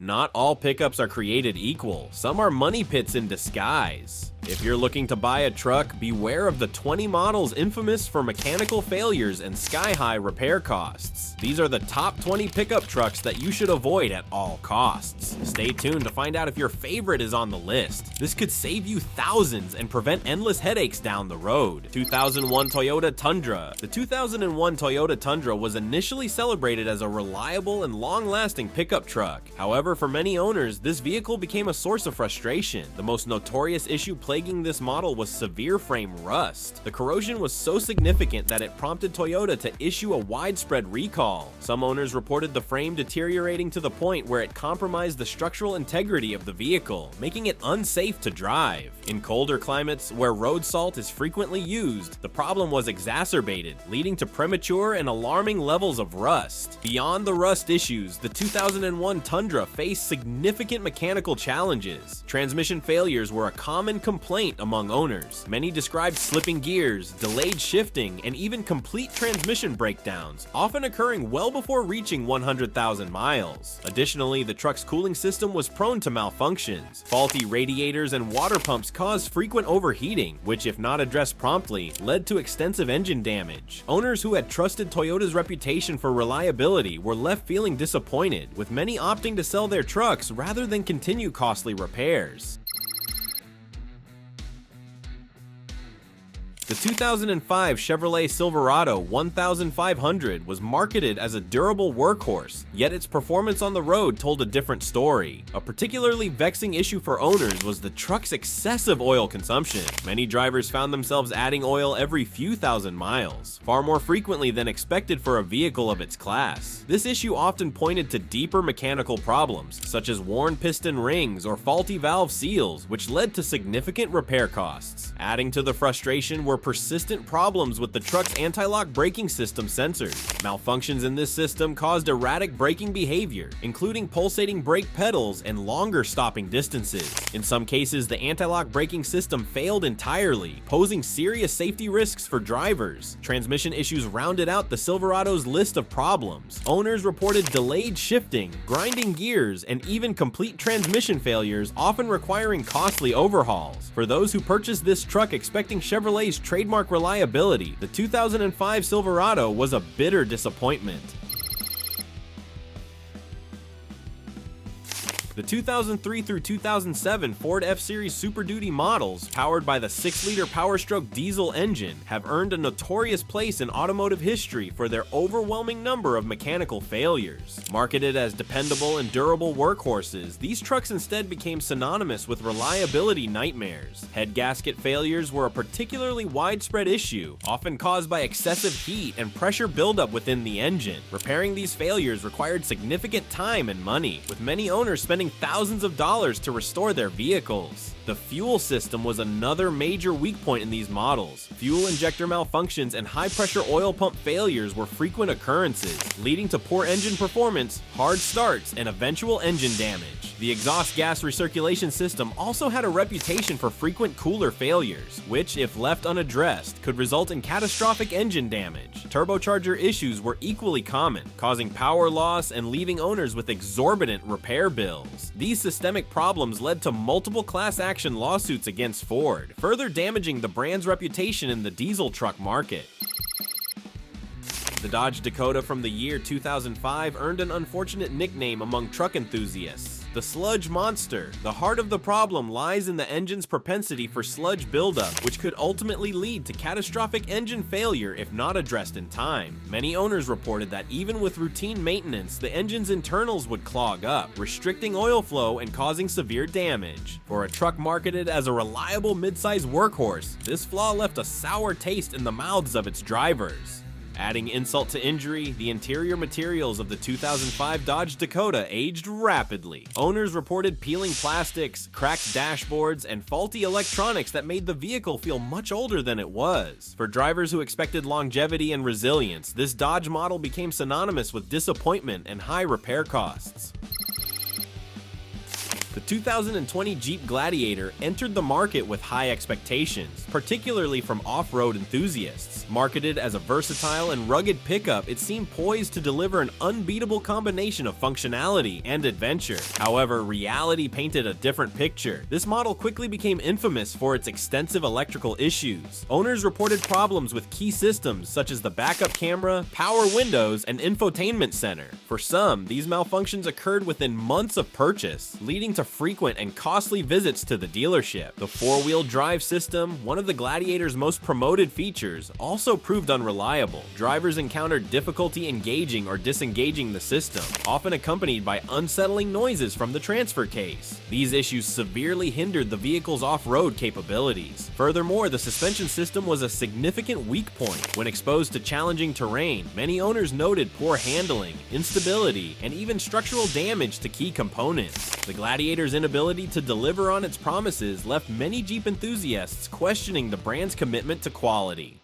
Not all pickups are created equal. Some are money pits in disguise. If you're looking to buy a truck, beware of the 20 models infamous for mechanical failures and sky-high repair costs. These are the top 20 pickup trucks that you should avoid at all costs. Stay tuned to find out if your favorite is on the list. This could save you thousands and prevent endless headaches down the road. 2001 Toyota Tundra. The 2001 Toyota Tundra was initially celebrated as a reliable and long-lasting pickup truck. However, for many owners, this vehicle became a source of frustration. The most notorious issue plaguing this model was severe frame rust. The corrosion was so significant that it prompted Toyota to issue a widespread recall. Some owners reported the frame deteriorating to the point where it compromised the structural integrity of the vehicle, making it unsafe to drive. In colder climates, where road salt is frequently used, the problem was exacerbated, leading to premature and alarming levels of rust. Beyond the rust issues, the 2001 Tundra faced significant mechanical challenges. Transmission failures were a common complaint among owners. Many described slipping gears, delayed shifting, and even complete transmission breakdowns, often occurring well before reaching 100,000 miles. Additionally, the truck's cooling system was prone to malfunctions. Faulty radiators and water pumps caused frequent overheating, which, if not addressed promptly, led to extensive engine damage. Owners who had trusted Toyota's reputation for reliability were left feeling disappointed, with many opting to sell their trucks rather than continue costly repairs. The 2005 Chevrolet Silverado 1500 was marketed as a durable workhorse, yet its performance on the road told a different story. A particularly vexing issue for owners was the truck's excessive oil consumption. Many drivers found themselves adding oil every few thousand miles, far more frequently than expected for a vehicle of its class. This issue often pointed to deeper mechanical problems, such as worn piston rings or faulty valve seals, which led to significant repair costs. Adding to the frustration were persistent problems with the truck's anti-lock braking system sensors. Malfunctions in this system caused erratic braking behavior, including pulsating brake pedals and longer stopping distances. In some cases, the anti-lock braking system failed entirely, posing serious safety risks for drivers. Transmission issues rounded out the Silverado's list of problems. Owners reported delayed shifting, grinding gears, and even complete transmission failures, often requiring costly overhauls. For those who purchased this truck expecting Chevrolet's trademark reliability, the 2005 Silverado was a bitter disappointment. The 2003 through 2007 Ford F-Series Super Duty models, powered by the 6-liter Power-Stroke diesel engine, have earned a notorious place in automotive history for their overwhelming number of mechanical failures. Marketed as dependable and durable workhorses, these trucks instead became synonymous with reliability nightmares. Head gasket failures were a particularly widespread issue, often caused by excessive heat and pressure buildup within the engine. Repairing these failures required significant time and money, with many owners spending thousands of dollars to restore their vehicles. The fuel system was another major weak point in these models. Fuel injector malfunctions and high-pressure oil pump failures were frequent occurrences, leading to poor engine performance, hard starts, and eventual engine damage. The exhaust gas recirculation system also had a reputation for frequent cooler failures, which, if left unaddressed, could result in catastrophic engine damage. Turbocharger issues were equally common, causing power loss and leaving owners with exorbitant repair bills. These systemic problems led to multiple class action lawsuits against Ford, further damaging the brand's reputation in the diesel truck market. The Dodge Dakota from the year 2005 earned an unfortunate nickname among truck enthusiasts: the sludge monster. The heart of the problem lies in the engine's propensity for sludge buildup, which could ultimately lead to catastrophic engine failure if not addressed in time. Many owners reported that even with routine maintenance, the engine's internals would clog up, restricting oil flow and causing severe damage. For a truck marketed as a reliable mid-size workhorse, this flaw left a sour taste in the mouths of its drivers. Adding insult to injury, the interior materials of the 2005 Dodge Dakota aged rapidly. Owners reported peeling plastics, cracked dashboards, and faulty electronics that made the vehicle feel much older than it was. For drivers who expected longevity and resilience, this Dodge model became synonymous with disappointment and high repair costs. The 2020 Jeep Gladiator entered the market with high expectations, particularly from off-road enthusiasts. Marketed as a versatile and rugged pickup, it seemed poised to deliver an unbeatable combination of functionality and adventure. However, reality painted a different picture. This model quickly became infamous for its extensive electrical issues. Owners reported problems with key systems such as the backup camera, power windows, and infotainment center. For some, these malfunctions occurred within months of purchase, leading to frequent and costly visits to the dealership. The four-wheel drive system, one of the Gladiator's most promoted features, also proved unreliable. Drivers encountered difficulty engaging or disengaging the system, often accompanied by unsettling noises from the transfer case. These issues severely hindered the vehicle's off-road capabilities. Furthermore, the suspension system was a significant weak point. When exposed to challenging terrain, many owners noted poor handling, instability, and even structural damage to key components. The Gladiator's inability to deliver on its promises left many Jeep enthusiasts questioning the brand's commitment to quality.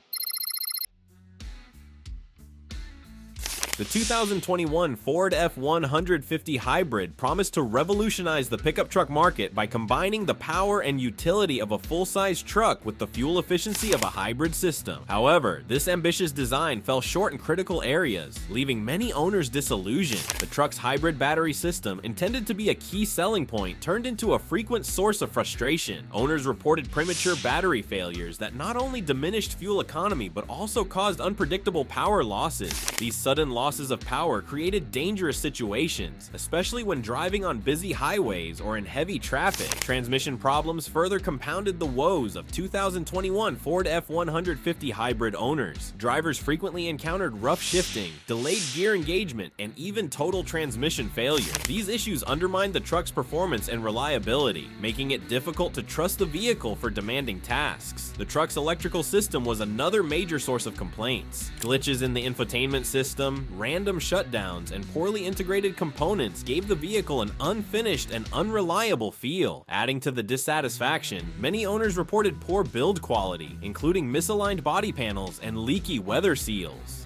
The 2021 Ford F-150 Hybrid promised to revolutionize the pickup truck market by combining the power and utility of a full-size truck with the fuel efficiency of a hybrid system. However, this ambitious design fell short in critical areas, leaving many owners disillusioned. The truck's hybrid battery system, intended to be a key selling point, turned into a frequent source of frustration. Owners reported premature battery failures that not only diminished fuel economy but also caused unpredictable power losses. These sudden losses of power created dangerous situations, especially when driving on busy highways or in heavy traffic. Transmission problems further compounded the woes of 2021 Ford F-150 Hybrid owners. Drivers frequently encountered rough shifting, delayed gear engagement, and even total transmission failure. These issues undermined the truck's performance and reliability, making it difficult to trust the vehicle for demanding tasks. The truck's electrical system was another major source of complaints. Glitches in the infotainment system, random shutdowns, and poorly integrated components gave the vehicle an unfinished and unreliable feel. Adding to the dissatisfaction, many owners reported poor build quality, including misaligned body panels and leaky weather seals.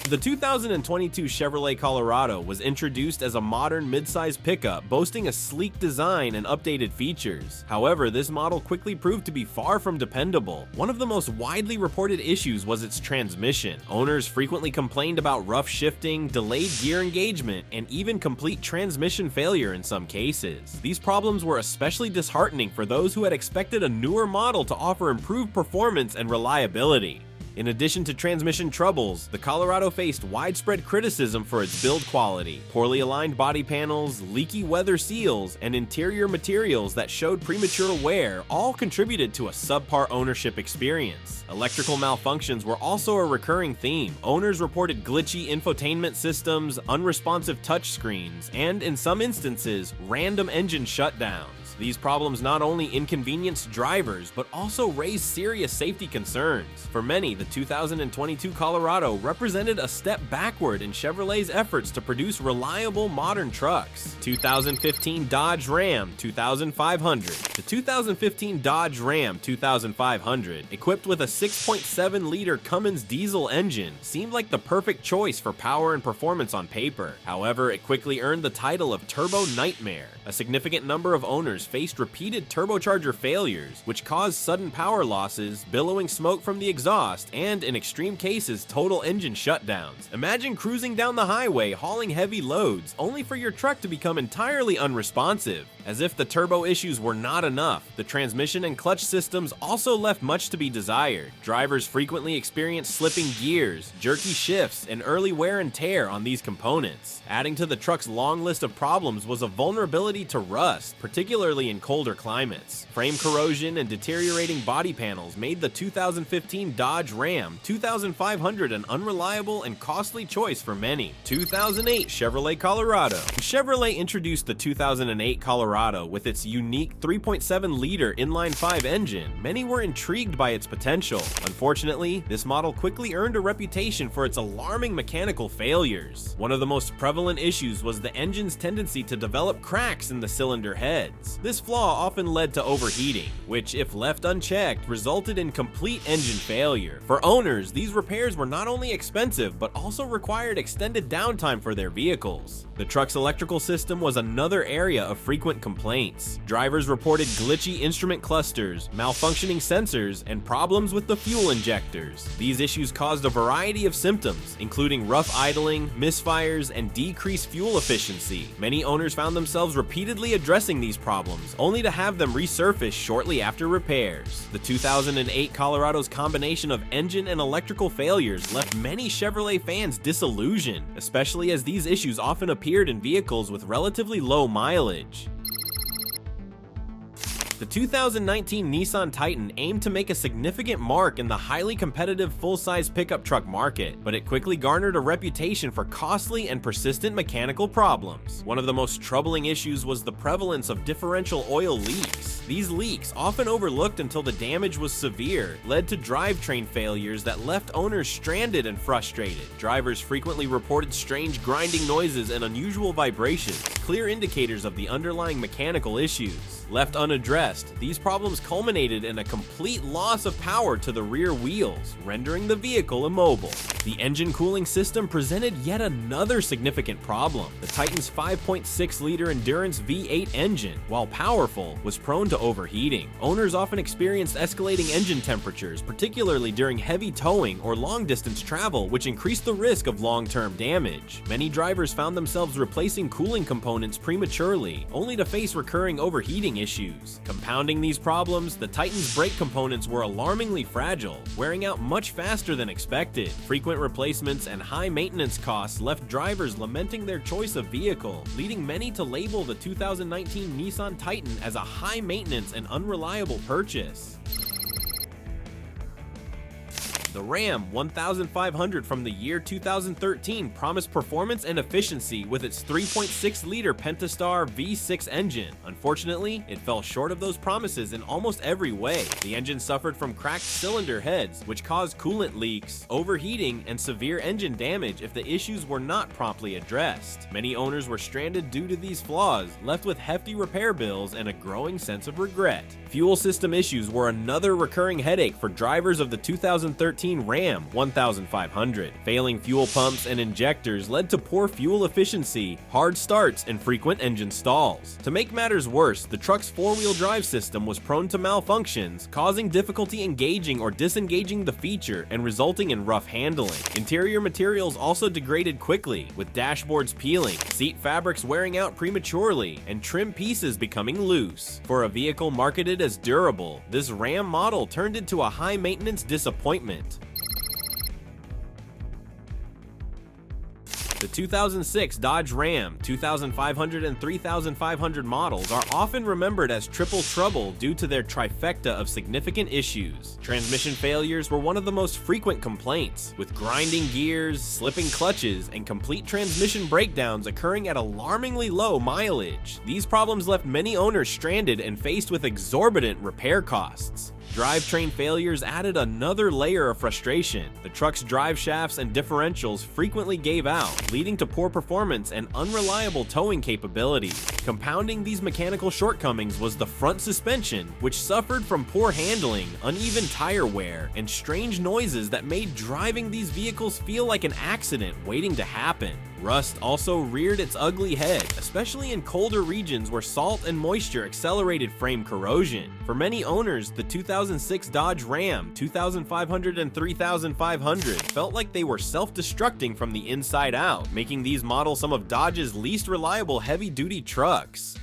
The 2022 Chevrolet Colorado was introduced as a modern midsize pickup boasting a sleek design and updated features. However, this model quickly proved to be far from dependable. One of the most widely reported issues was its transmission. Owners frequently complained about rough shifting, delayed gear engagement, and even complete transmission failure in some cases. These problems were especially disheartening for those who had expected a newer model to offer improved performance and reliability. In addition to transmission troubles, the Colorado faced widespread criticism for its build quality. Poorly aligned body panels, leaky weather seals, and interior materials that showed premature wear all contributed to a subpar ownership experience. Electrical malfunctions were also a recurring theme. Owners reported glitchy infotainment systems, unresponsive touchscreens, and in some instances, random engine shutdowns. These problems not only inconvenienced drivers, but also raised serious safety concerns. For many, the 2022 Colorado represented a step backward in Chevrolet's efforts to produce reliable modern trucks. 2015 Dodge Ram 2500. The 2015 Dodge Ram 2500, equipped with a 6.7-liter Cummins diesel engine, seemed like the perfect choice for power and performance on paper. However, it quickly earned the title of Turbo Nightmare. A significant number of owners faced repeated turbocharger failures, which caused sudden power losses, billowing smoke from the exhaust, and in extreme cases, total engine shutdowns. Imagine cruising down the highway hauling heavy loads, only for your truck to become entirely unresponsive. As if the turbo issues were not enough, the transmission and clutch systems also left much to be desired. Drivers frequently experienced slipping gears, jerky shifts, and early wear and tear on these components. Adding to the truck's long list of problems was a vulnerability to rust, particularly in colder climates. Frame corrosion and deteriorating body panels made the 2015 Dodge Ram 2500 an unreliable and costly choice for many. 2008 Chevrolet Colorado. Chevrolet introduced the 2008 Colorado with its unique 3.7-liter inline-5 engine. Many were intrigued by its potential. Unfortunately, this model quickly earned a reputation for its alarming mechanical failures. One of the most prevalent issues was the engine's tendency to develop cracks in the cylinder heads. This flaw often led to overheating, which, if left unchecked, resulted in complete engine failure. For owners, these repairs were not only expensive, but also required extended downtime for their vehicles. The truck's electrical system was another area of frequent complaints. Drivers reported glitchy instrument clusters, malfunctioning sensors, and problems with the fuel injectors. These issues caused a variety of symptoms, including rough idling, misfires, and decreased fuel efficiency. Many owners found themselves repeatedly addressing these problems, only to have them resurface shortly after repairs. The 2008 Colorado's combination of engine and electrical failures left many Chevrolet fans disillusioned, especially as these issues often appeared in vehicles with relatively low mileage. The 2019 Nissan Titan aimed to make a significant mark in the highly competitive full-size pickup truck market, but it quickly garnered a reputation for costly and persistent mechanical problems. One of the most troubling issues was the prevalence of differential oil leaks. These leaks, often overlooked until the damage was severe, led to drivetrain failures that left owners stranded and frustrated. Drivers frequently reported strange grinding noises and unusual vibrations, clear indicators of the underlying mechanical issues. Left unaddressed, these problems culminated in a complete loss of power to the rear wheels, rendering the vehicle immobile. The engine cooling system presented yet another significant problem. The Titan's 5.6-liter Endurance V8 engine, while powerful, was prone to overheating. Owners often experienced escalating engine temperatures, particularly during heavy towing or long-distance travel, which increased the risk of long-term damage. Many drivers found themselves replacing cooling components prematurely, only to face recurring overheating issues. Compounding these problems, the Titan's brake components were alarmingly fragile, wearing out much faster than expected. Frequent replacements and high maintenance costs left drivers lamenting their choice of vehicle, leading many to label the 2019 Nissan Titan as a high-maintenance and unreliable purchase. The Ram 1500 from the year 2013 promised performance and efficiency with its 3.6-liter Pentastar V6 engine. Unfortunately, it fell short of those promises in almost every way. The engine suffered from cracked cylinder heads, which caused coolant leaks, overheating, and severe engine damage if the issues were not promptly addressed. Many owners were stranded due to these flaws, left with hefty repair bills and a growing sense of regret. Fuel system issues were another recurring headache for drivers of the 2013 Ram 1500. Failing fuel pumps and injectors led to poor fuel efficiency, hard starts, and frequent engine stalls. To make matters worse, the truck's four-wheel drive system was prone to malfunctions, causing difficulty engaging or disengaging the feature and resulting in rough handling. Interior materials also degraded quickly, with dashboards peeling, seat fabrics wearing out prematurely, and trim pieces becoming loose. For a vehicle marketed as durable, this Ram model turned into a high-maintenance disappointment. The 2006 Dodge Ram 2500 and 3500 models are often remembered as triple trouble due to their trifecta of significant issues. Transmission failures were one of the most frequent complaints, with grinding gears, slipping clutches, and complete transmission breakdowns occurring at alarmingly low mileage. These problems left many owners stranded and faced with exorbitant repair costs. Drivetrain failures added another layer of frustration. The truck's drive shafts and differentials frequently gave out, leading to poor performance and unreliable towing capabilities. Compounding these mechanical shortcomings was the front suspension, which suffered from poor handling, uneven tire wear, and strange noises that made driving these vehicles feel like an accident waiting to happen. Rust also reared its ugly head, especially in colder regions where salt and moisture accelerated frame corrosion. For many owners, the 2006 Dodge Ram 2500 and 3500 felt like they were self-destructing from the inside out, making these models some of Dodge's least reliable heavy-duty trucks.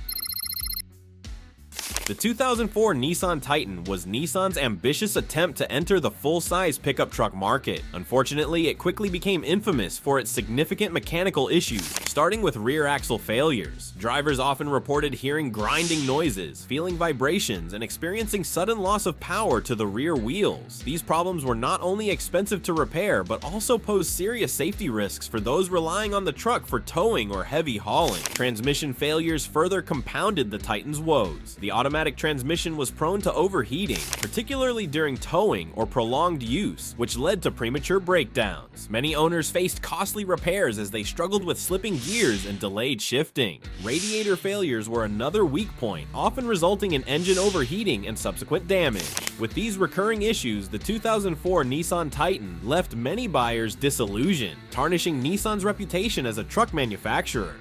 The 2004 Nissan Titan was Nissan's ambitious attempt to enter the full-size pickup truck market. Unfortunately, it quickly became infamous for its significant mechanical issues, starting with rear axle failures. Drivers often reported hearing grinding noises, feeling vibrations, and experiencing sudden loss of power to the rear wheels. These problems were not only expensive to repair, but also posed serious safety risks for those relying on the truck for towing or heavy hauling. Transmission failures further compounded the Titan's woes. The automatic automatic transmission was prone to overheating, particularly during towing or prolonged use, which led to premature breakdowns. Many owners faced costly repairs as they struggled with slipping gears and delayed shifting. Radiator failures were another weak point, often resulting in engine overheating and subsequent damage. With these recurring issues, the 2004 Nissan Titan left many buyers disillusioned, tarnishing Nissan's reputation as a truck manufacturer.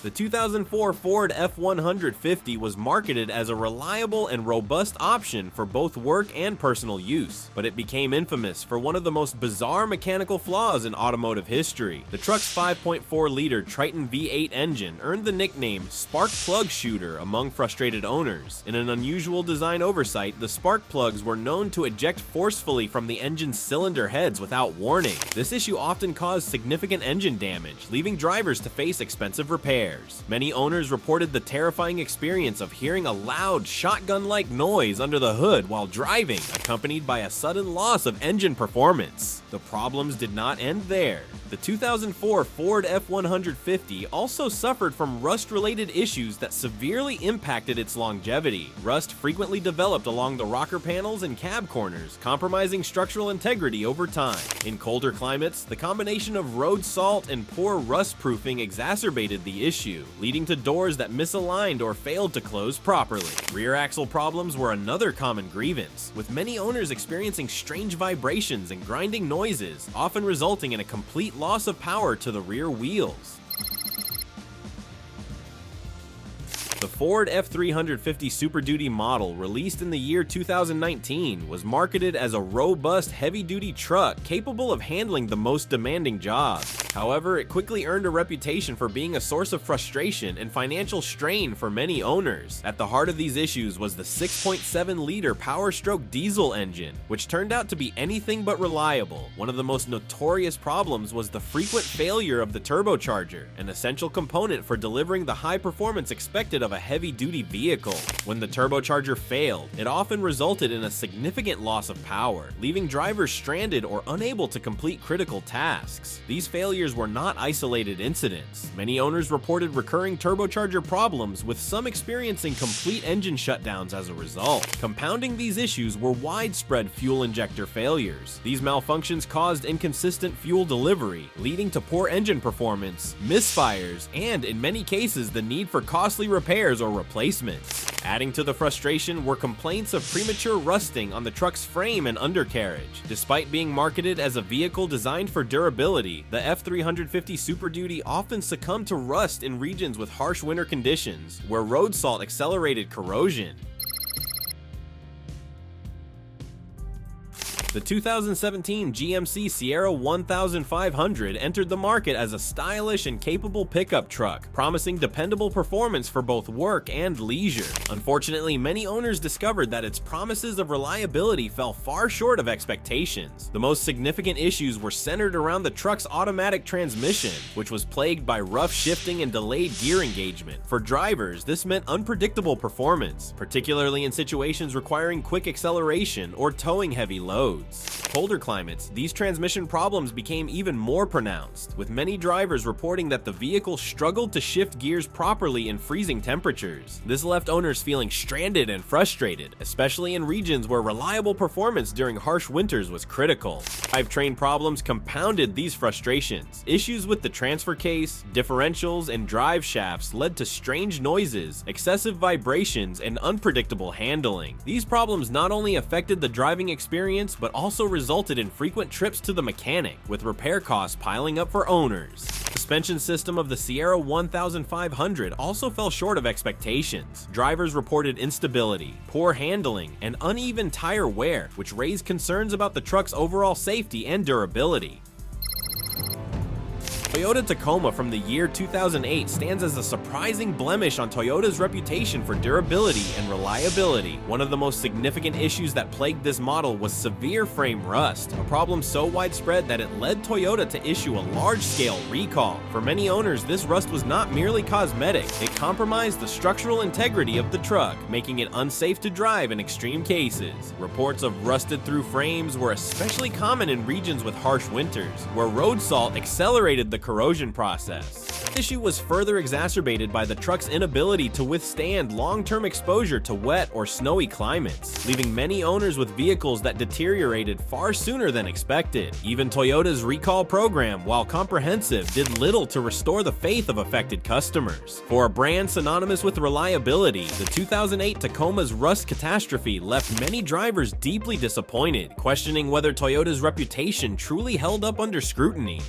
The 2004 Ford F-150 was marketed as a reliable and robust option for both work and personal use, but it became infamous for one of the most bizarre mechanical flaws in automotive history. The truck's 5.4-liter Triton V8 engine earned the nickname Spark Plug Shooter among frustrated owners. In an unusual design oversight, the spark plugs were known to eject forcefully from the engine's cylinder heads without warning. This issue often caused significant engine damage, leaving drivers to face expensive repairs. Many owners reported the terrifying experience of hearing a loud, shotgun-like noise under the hood while driving, accompanied by a sudden loss of engine performance. The problems did not end there. The 2004 Ford F-150 also suffered from rust-related issues that severely impacted its longevity. Rust frequently developed along the rocker panels and cab corners, compromising structural integrity over time. In colder climates, the combination of road salt and poor rust-proofing exacerbated the issue, leading to doors that misaligned or failed to close properly. Rear axle problems were another common grievance, with many owners experiencing strange vibrations and grinding noises, often resulting in a complete loss of power to the rear wheels. The Ford F-350 Super Duty model, released in the year 2019, was marketed as a robust, heavy-duty truck capable of handling the most demanding jobs. However, it quickly earned a reputation for being a source of frustration and financial strain for many owners. At the heart of these issues was the 6.7-liter Power-Stroke diesel engine, which turned out to be anything but reliable. One of the most notorious problems was the frequent failure of the turbocharger, an essential component for delivering the high performance expected of a heavy-duty vehicle. When the turbocharger failed, it often resulted in a significant loss of power, leaving drivers stranded or unable to complete critical tasks. These failures were not isolated incidents. Many owners reported recurring turbocharger problems, with some experiencing complete engine shutdowns as a result. Compounding these issues were widespread fuel injector failures. These malfunctions caused inconsistent fuel delivery, leading to poor engine performance, misfires, and in many cases the need for costly repairs or replacements. Adding to the frustration were complaints of premature rusting on the truck's frame and undercarriage. Despite being marketed as a vehicle designed for durability, the F-350 Super Duty often succumbed to rust in regions with harsh winter conditions, where road salt accelerated corrosion. The 2017 GMC Sierra 1500 entered the market as a stylish and capable pickup truck, promising dependable performance for both work and leisure. Unfortunately, many owners discovered that its promises of reliability fell far short of expectations. The most significant issues were centered around the truck's automatic transmission, which was plagued by rough shifting and delayed gear engagement. For drivers, this meant unpredictable performance, particularly in situations requiring quick acceleration or towing heavy loads. Colder climates, these transmission problems became even more pronounced, with many drivers reporting that the vehicle struggled to shift gears properly in freezing temperatures. This left owners feeling stranded and frustrated, especially in regions where reliable performance during harsh winters was critical. Drivetrain problems compounded these frustrations. Issues with the transfer case, differentials, and drive shafts led to strange noises, excessive vibrations, and unpredictable handling. These problems not only affected the driving experience, but also resulted in frequent trips to the mechanic, with repair costs piling up for owners. The suspension system of the Sierra 1500 also fell short of expectations. Drivers reported instability, poor handling, and uneven tire wear, which raised concerns about the truck's overall safety and durability. Toyota Tacoma from the year 2008 stands as a surprising blemish on Toyota's reputation for durability and reliability. One of the most significant issues that plagued this model was severe frame rust, a problem so widespread that it led Toyota to issue a large-scale recall. For many owners, this rust was not merely cosmetic, it compromised the structural integrity of the truck, making it unsafe to drive in extreme cases. Reports of rusted-through frames were especially common in regions with harsh winters, where road salt accelerated the corrosion process. The issue was further exacerbated by the truck's inability to withstand long-term exposure to wet or snowy climates, leaving many owners with vehicles that deteriorated far sooner than expected. Even Toyota's recall program, while comprehensive, did little to restore the faith of affected customers. For a brand synonymous with reliability, the 2008 Tacoma's rust catastrophe left many drivers deeply disappointed, questioning whether Toyota's reputation truly held up under scrutiny.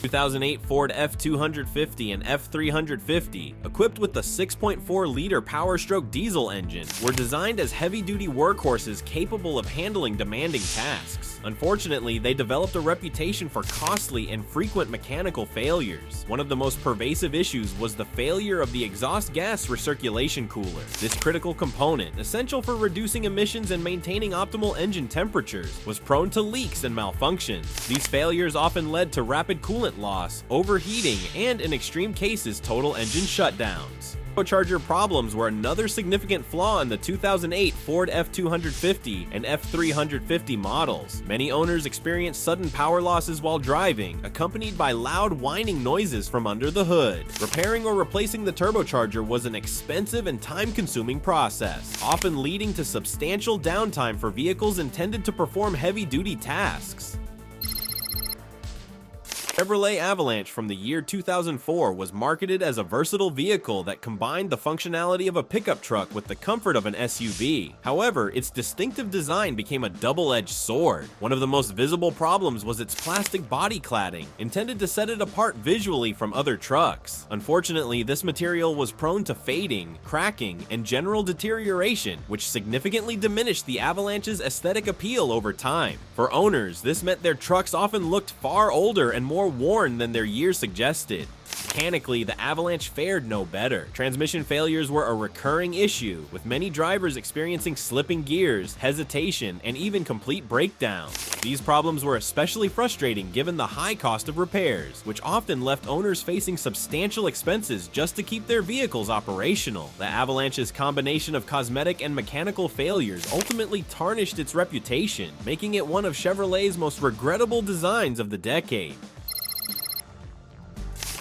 2008 Ford F250 and F350, equipped with the 6.4-liter Power-Stroke diesel engine, were designed as heavy-duty workhorses capable of handling demanding tasks. Unfortunately, they developed a reputation for costly and frequent mechanical failures. One of the most pervasive issues was the failure of the exhaust gas recirculation cooler. This critical component, essential for reducing emissions and maintaining optimal engine temperatures, was prone to leaks and malfunctions. These failures often led to rapid coolant loss, overheating, and in extreme cases, total engine shutdowns. Turbocharger problems were another significant flaw in the 2008 Ford F250 and F350 models. Many owners experienced sudden power losses while driving, accompanied by loud whining noises from under the hood. Repairing or replacing the turbocharger was an expensive and time-consuming process, often leading to substantial downtime for vehicles intended to perform heavy-duty tasks. Chevrolet Avalanche from the year 2004 was marketed as a versatile vehicle that combined the functionality of a pickup truck with the comfort of an SUV. However, its distinctive design became a double-edged sword. One of the most visible problems was its plastic body cladding, intended to set it apart visually from other trucks. Unfortunately, this material was prone to fading, cracking, and general deterioration, which significantly diminished the Avalanche's aesthetic appeal over time. For owners, this meant their trucks often looked far older and more worn than their years suggested. Mechanically, the Avalanche fared no better. Transmission failures were a recurring issue, with many drivers experiencing slipping gears, hesitation, and even complete breakdowns. These problems were especially frustrating given the high cost of repairs, which often left owners facing substantial expenses just to keep their vehicles operational. The Avalanche's combination of cosmetic and mechanical failures ultimately tarnished its reputation, making it one of Chevrolet's most regrettable designs of the decade.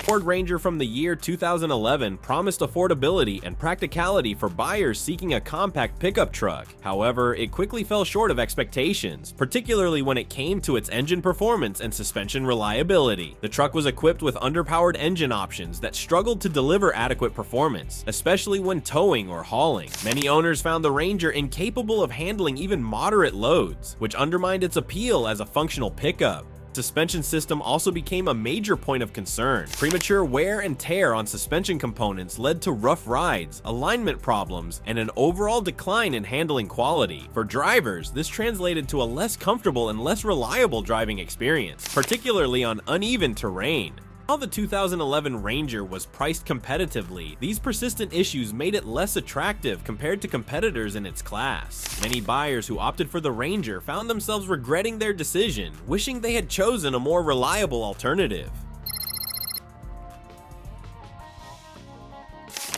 Ford Ranger from the year 2011 promised affordability and practicality for buyers seeking a compact pickup truck. However, it quickly fell short of expectations, particularly when it came to its engine performance and suspension reliability. The truck was equipped with underpowered engine options that struggled to deliver adequate performance, especially when towing or hauling. Many owners found the Ranger incapable of handling even moderate loads, which undermined its appeal as a functional pickup. Suspension system also became a major point of concern. Premature wear and tear on suspension components led to rough rides, alignment problems, and an overall decline in handling quality. For drivers, this translated to a less comfortable and less reliable driving experience, particularly on uneven terrain. While the 2011 Ranger was priced competitively, these persistent issues made it less attractive compared to competitors in its class. Many buyers who opted for the Ranger found themselves regretting their decision, wishing they had chosen a more reliable alternative.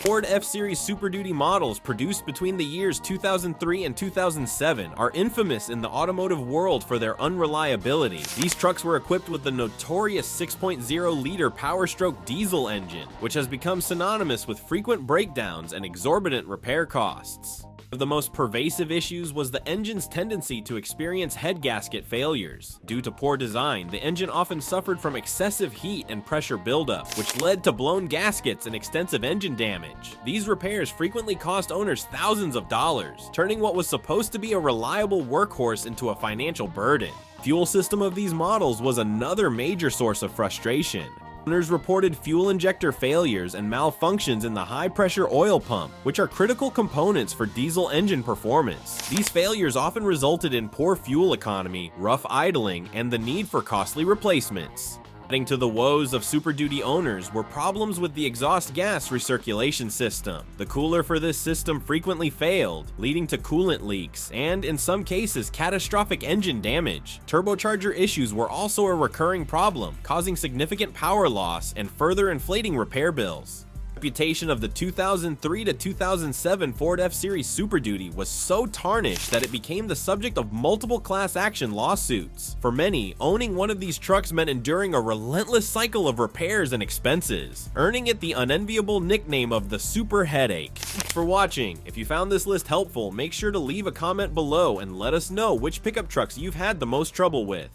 Ford F-Series Super Duty models produced between the years 2003 and 2007 are infamous in the automotive world for their unreliability. These trucks were equipped with the notorious 6.0-liter Power-Stroke diesel engine, which has become synonymous with frequent breakdowns and exorbitant repair costs. One of the most pervasive issues was the engine's tendency to experience head gasket failures. Due to poor design, the engine often suffered from excessive heat and pressure buildup, which led to blown gaskets and extensive engine damage. These repairs frequently cost owners thousands of dollars, turning what was supposed to be a reliable workhorse into a financial burden. Fuel system of these models was another major source of frustration. Owners reported fuel injector failures and malfunctions in the high-pressure oil pump, which are critical components for diesel engine performance. These failures often resulted in poor fuel economy, rough idling, and the need for costly replacements. Adding to the woes of Super Duty owners were problems with the exhaust gas recirculation system. The cooler for this system frequently failed, leading to coolant leaks and, in some cases, catastrophic engine damage. Turbocharger issues were also a recurring problem, causing significant power loss and further inflating repair bills. reputation of the 2003 to 2007 Ford F-Series Super Duty was so tarnished that it became the subject of multiple class action lawsuits. For many, owning one of these trucks meant enduring a relentless cycle of repairs and expenses, earning it the unenviable nickname of the Super Headache. For watching. If you found this list helpful, make sure to leave a comment below and let us know which pickup trucks you've had the most trouble with.